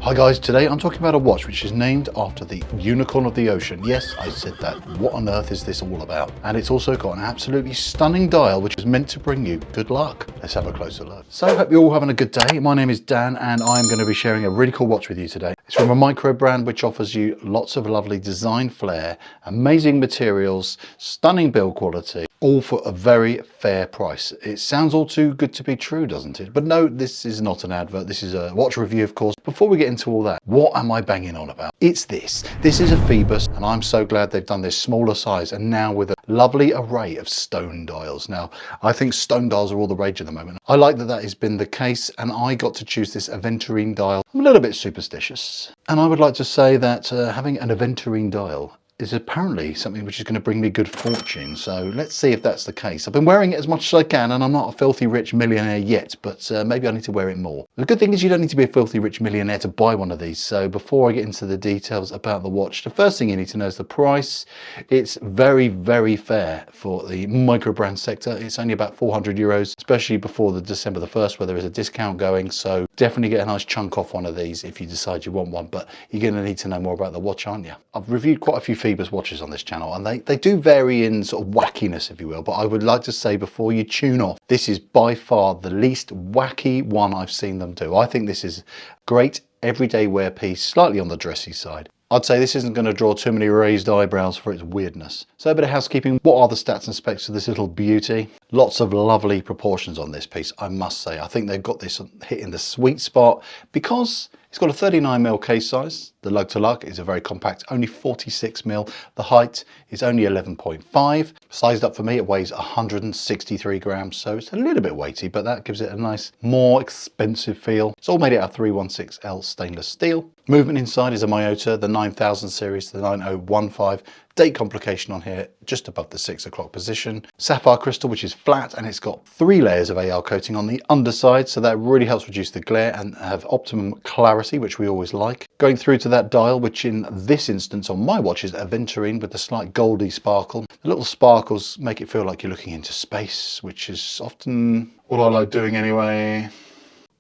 Hi guys, today I'm talking about a watch which is named after the unicorn of the ocean. Yes, I said that. What on earth is this all about? And it's also got an absolutely stunning dial which is meant to bring you good luck. Let's have a closer look. So I hope you're all having a good day. My name is Dan and I'm going to be sharing a really cool watch with you today. It's from a micro brand which offers you lots of lovely design flair, amazing materials, stunning build quality, all for a very fair price. It sounds all too good to be true, doesn't it? But no, this is not an advert. This is a watch review, of course. Before we get into all that, what am I banging on about? It's this. This is a Phoibos, and I'm so glad they've done this smaller size and now with a lovely array of stone dials. Now, I think stone dials are all the rage at the moment. I like that that has been the case, and I got to choose this aventurine dial. I'm a little bit superstitious, and I would like to say that having an aventurine dial is apparently something which is going to bring me good fortune. So let's see if that's the case. I've been wearing it as much as I can and I'm not a filthy rich millionaire yet, but maybe I need to wear it more. The good thing is you don't need to be a filthy rich millionaire to buy one of these. So before I get into the details about the watch, the first thing you need to know is the price. It's very, very fair for the micro brand sector. It's only about 400 euros, especially before the December the 1st where there is a discount going. So definitely get a nice chunk off one of these if you decide you want one, but you're going to need to know more about the watch, aren't you? I've reviewed quite a few Phoibos watches on this channel and they do vary in sort of wackiness, if you will, but I would like to say before you tune off, this is by far the least wacky one I've seen them do. I think this is great everyday wear piece, slightly on the dressy side. I'd say this isn't going to draw too many raised eyebrows for its weirdness. So a bit of housekeeping. What are the stats and specs of this little beauty? Lots of lovely proportions on this piece, I must say. I think they've got this hitting the sweet spot because it's got a 39mm case size. The lug to lug is a very compact, only 46mm. The height is only 11.5. Sized up for me, it weighs 163 grams, so it's a little bit weighty, but that gives it a nice, more expensive feel. It's all made out of 316L stainless steel. Movement inside is a Miyota, the 9000 series, the 9015. Date complication on here, just above the 6 o'clock position. Sapphire crystal, which is flat, and it's got 3 layers of AR coating on the underside, so that really helps reduce the glare and have optimum clarity, which we always like. Going through to that dial, which in this instance on my watch is aventurine with a slight goldy sparkle. The little sparkles make it feel like you're looking into space, which is often what I like doing anyway.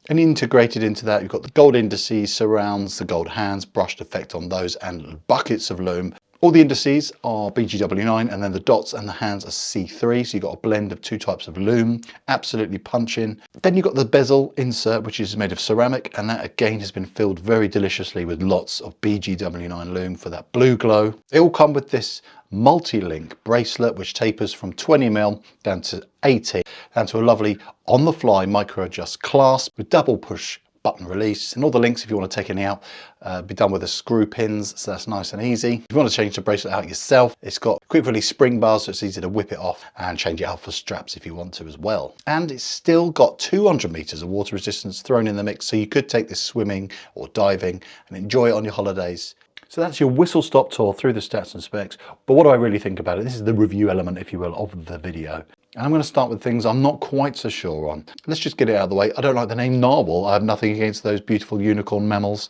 And integrated into that, you've got the gold indices, surrounds, the gold hands, brushed effect on those, and buckets of lume. All the indices are BGW9 and then the dots and the hands are C3, so you've got a blend of 2 types of lume, absolutely punching. Then you've got the bezel insert, which is made of ceramic, and that again has been filled very deliciously with lots of BGW9 lume for that blue glow. They all come with this multi-link bracelet which tapers from 20mm down to 80, down to a lovely on-the-fly micro-adjust clasp with double push button release, and all the links if you want to take any out be done with the screw pins, so that's nice and easy. If you want to change the bracelet out yourself, it's got quick release spring bars, so it's easy to whip it off and change it out for straps if you want to as well. And it's still got 200 meters of water resistance thrown in the mix, so you could take this swimming or diving and enjoy it on your holidays. So that's your whistle stop tour through the stats and specs. But what do I really think about it? This is the review element, if you will, of the video. And I'm going to start with things I'm not quite so sure on. Let's just get it out of the way. I don't like the name Narwhal. I have nothing against those beautiful unicorn mammals.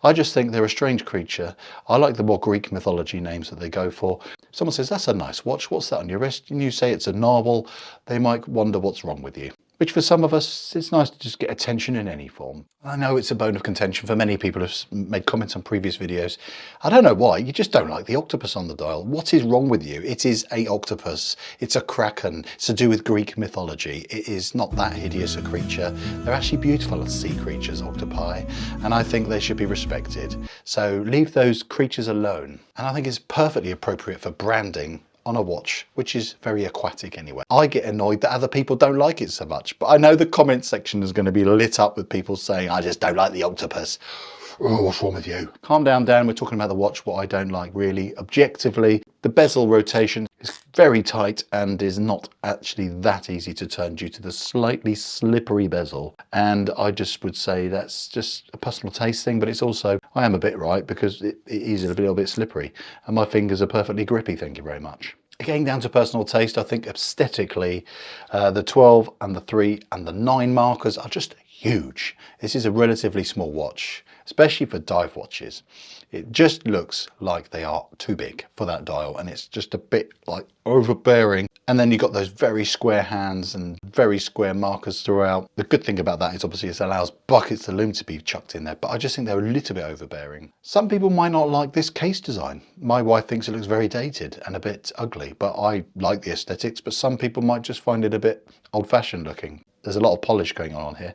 I just think they're a strange creature. I like the more Greek mythology names that they go for. Someone says, that's a nice watch. What's that on your wrist? And you say it's a narwhal. They might wonder what's wrong with you. Which for some of us, it's nice to just get attention in any form. I know it's a bone of contention for many people who've made comments on previous videos. I don't know why, you just don't like the octopus on the dial. What is wrong with you? It is a octopus, it's a kraken, it's to do with Greek mythology. It is not that hideous a creature. They're actually beautiful sea creatures, octopi, and I think they should be respected. So leave those creatures alone. And I think it's perfectly appropriate for branding on a watch, which is very aquatic anyway. I get annoyed that other people don't like it so much, but I know the comment section is going to be lit up with people saying, I just don't like the octopus. Oh, what's wrong with you? Calm down, Dan. We're talking about the watch, what I don't like really. Objectively, the bezel rotation is very tight and is not actually that easy to turn due to the slightly slippery bezel. And I just would say that's just a personal taste thing, but it's also, I am a bit right because it is a little bit slippery and my fingers are perfectly grippy, thank you very much. Getting down to personal taste, I think aesthetically, the 12 and the 3 and the 9 markers are just huge. This is a relatively small watch, especially for dive watches. It just looks like they are too big for that dial, and it's just a bit like overbearing. And then you've got those very square hands and very square markers throughout. The good thing about that is obviously it allows buckets of loom to be chucked in there, but I just think they're a little bit overbearing. Some people might not like this case design. My wife thinks it looks very dated and a bit ugly, but I like the aesthetics, but some people might just find it a bit old-fashioned looking. There's a lot of polish going on here.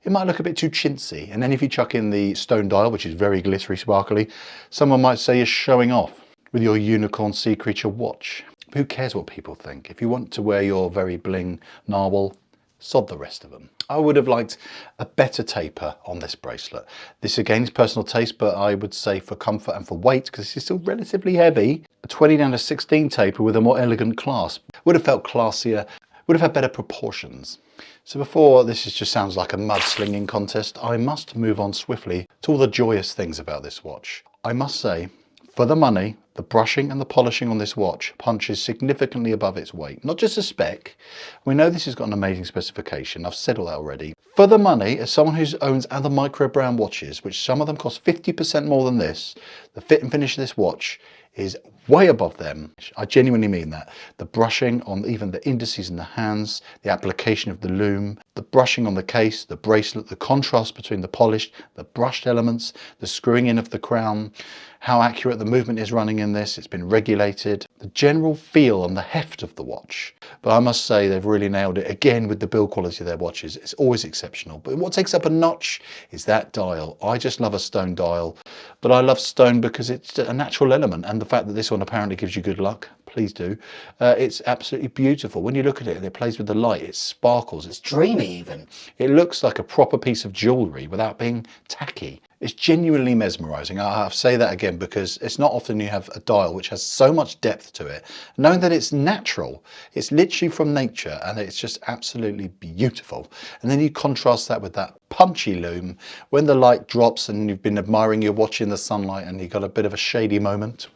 It might look a bit too chintzy. And then if you chuck in the stone dial, which is very glittery, sparkly, someone might say you're showing off with your unicorn sea creature watch. Who cares what people think? If you want to wear your very bling Narwhal, sod the rest of them. I would have liked a better taper on this bracelet. This again is personal taste, but I would say for comfort and for weight, because this is still relatively heavy, a 20 down to 16 taper with a more elegant clasp would have felt classier, would have had better proportions. So before this just sounds like a mudslinging contest, I must move on swiftly to all the joyous things about this watch. I must say, for the money, the brushing and the polishing on this watch punches significantly above its weight. Not just a spec. We know this has got an amazing specification. I've said all that already. For the money, as someone who owns other micro brand watches, which some of them cost 50% more than this, the fit and finish of this watch is way above them. I genuinely mean that. The brushing on even the indices in the hands, the application of the loom, the brushing on the case, the bracelet, the contrast between the polished, the brushed elements, the screwing in of the crown, how accurate the movement is running in this, it's been regulated, the general feel and the heft of the watch. But I must say they've really nailed it again with the build quality of their watches. It's always exceptional. But what takes up a notch is that dial. I just love a stone dial, but I love stone because it's a natural element, and the fact that this one apparently gives you good luck, please do. It's absolutely beautiful. When you look at it and it plays with the light, it sparkles, it's dreamy even. It looks like a proper piece of jewellery without being tacky. It's genuinely mesmerising. I'll say that again because it's not often you have a dial which has so much depth to it. Knowing that it's natural, it's literally from nature, and it's just absolutely beautiful. And then you contrast that with that punchy loom. When the light drops and you've been admiring your watch in the sunlight and you've got a bit of a shady moment.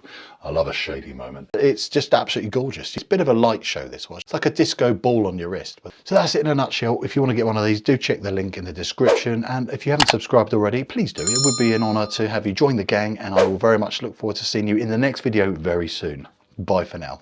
I love a shady moment. It's just absolutely gorgeous. It's a bit of a light show, this watch. It's like a disco ball on your wrist. So that's it in a nutshell. If you want to get one of these, do check the link in the description. And if you haven't subscribed already, please do. It would be an honour to have you join the gang, and I will very much look forward to seeing you in the next video very soon. Bye for now.